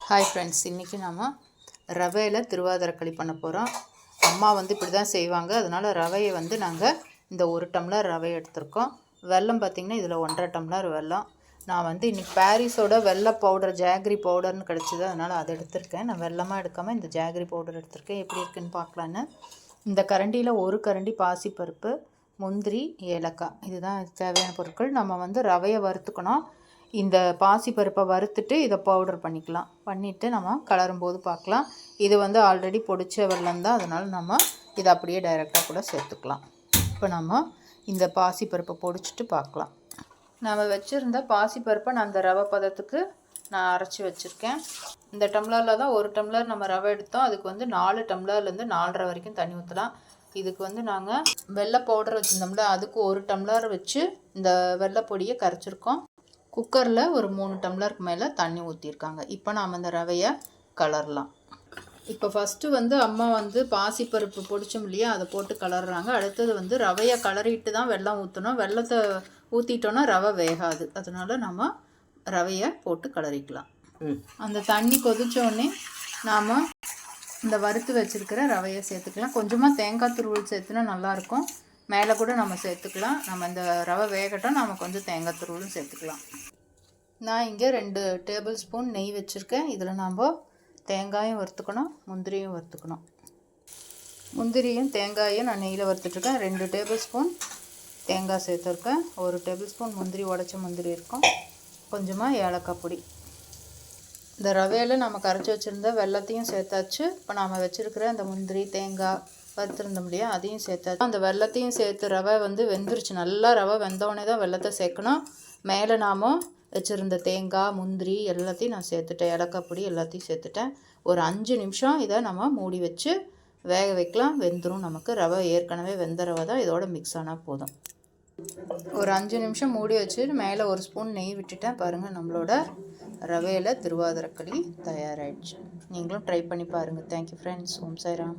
Hi friends, இன்றைக்கி நம்ம ரவையில் திருவாதிரக்களி பண்ண போகிறோம். அம்மா இப்படி தான் செய்வாங்க. அதனால் ரவையை நாங்கள் இந்த 1 டம்ளர் ரவை எடுத்திருக்கோம். வெல்லம் பார்த்திங்கன்னா இதில் 1.5 டம்ளர் வெல்லம். நான் இன்றைக்கி பாரிஸோட வெள்ளை பவுடர் ஜாகரி பவுடர்னு கிடச்சிது, அதனால் அதை எடுத்திருக்கேன். நான் வெல்லமாக எடுக்காமல் இந்த ஜாகரி பவுடர் எடுத்திருக்கேன். எப்படி இருக்குன்னு பார்க்கலான்னு. இந்த கரண்டியில் 1 கரண்டி பாசிப்பருப்பு, முந்திரி, ஏலக்காய், இதுதான் தேவையான பொருட்கள். நம்ம ரவையை வறுத்துக்கணும். இந்த பாசிப்பருப்பை வறுத்துட்டு இதை பவுடர் பண்ணிவிட்டு நம்ம கலரும் போது பார்க்கலாம். இது ஆல்ரெடி பொடிச்ச வெல்லம் தான், அதனால் நம்ம இதை அப்படியே டைரெக்டாக கூட சேர்த்துக்கலாம். இப்போ நம்ம இந்த பாசிப்பருப்பை பொடிச்சிட்டு பார்க்கலாம். நம்ம வச்சுருந்த பாசிப்பருப்பை நான் அந்த ரவை பதத்துக்கு நான் அரைச்சி வச்சுருக்கேன். இந்த டம்ளரில் தான் 1 டம்ளர் நம்ம ரவை எடுத்தோம். அதுக்கு 4 டம்ளர்லேருந்து 4.5 வரைக்கும் தண்ணி ஊற்றலாம். இதுக்கு நாங்கள் வெள்ளை பவுடர் வச்சுருந்தோம்ல, அதுக்கு 1 டம்ளர் வச்சு இந்த வெள்ளை பொடியை கரைச்சிருக்கோம். குக்கரில் ஒரு 3 டம்ளருக்கு மேலே தண்ணி ஊற்றிருக்காங்க. இப்போ நாம் இந்த ரவையை கலரலாம். இப்போ ஃபஸ்ட்டு அம்மா பாசிப்பருப்பு பொடிச்சோம் இல்லையா, அதை போட்டு கலர்றாங்க. அடுத்தது ரவையை கலரிட்டு தான் வெல்லம் ஊற்றணும். வெல்லத்தை ஊற்றிட்டோன்னா ரவை வேகாது. அதனால் நம்ம ரவையை போட்டு கலரிக்கலாம். அந்த தண்ணி கொதிச்சோடனே நாம் இந்த வறுத்து வச்சுருக்கிற ரவையை சேர்த்துக்கலாம். கொஞ்சமாக தேங்காய் துருவல் சேர்த்துனா நல்லாயிருக்கும். மேலே கூட நம்ம சேர்த்துக்கலாம். நம்ம இந்த ரவை வேகட்டும், நம்ம கொஞ்சம் தேங்காய் துருவலும் சேர்த்துக்கலாம். நான் இங்கே 2 டேபிள் ஸ்பூன் நெய் வச்சுருக்கேன். இதில் நாம் தேங்காயும் வறுத்துக்கணும், முந்திரியும் வறுத்துக்கணும். முந்திரியும் தேங்காயும் நான் நெய்யில் வறுத்துட்ருக்கேன். 2 டேபிள் ஸ்பூன் தேங்காய் சேர்த்துருக்கேன். 1 டேபிள் ஸ்பூன் முந்திரி, உடச்ச முந்திரி இருக்கும். கொஞ்சமாக ஏலக்காய் பொடி. இந்த ரவையில் நம்ம கரைச்சி வச்சுருந்த வெல்லத்தையும் சேர்த்தாச்சு. இப்போ நாம் வச்சுருக்கிற அந்த முந்திரி, தேங்காய் வறுத்துருந்தோம் இல்லையா, அதையும் சேர்த்தாச்சு. அந்த வெல்லத்தையும் சேர்த்து ரவை வெந்துருச்சு. நல்லா ரவை வெந்தோடனே தான் வெல்லத்தை சேர்க்கணும். மேலே நாம் வச்சுருந்த தேங்காய், முந்திரி எல்லாத்தையும் நான் சேர்த்துட்டேன். ஏலக்காய் பொடி எல்லாத்தையும் சேர்த்துட்டேன். ஒரு 5 நிமிஷம் இதை நம்ம மூடி வச்சு வேக வைக்கலாம். வெந்துடும். நமக்கு ரவை ஏற்கனவே வெந்த ரவை தான், இதோட மிக்ஸ் ஆனால் போதும். ஒரு 5 நிமிஷம் மூடி வச்சு மேலே 1 ஸ்பூன் நெய் விட்டுட்டேன். பாருங்கள், நம்மளோட ரவையில் திருவாதிரக்களி தயாராகிடுச்சு. நீங்களும் ட்ரை பண்ணி பாருங்கள். Thank you friends. ஓம் சாய்ராம்.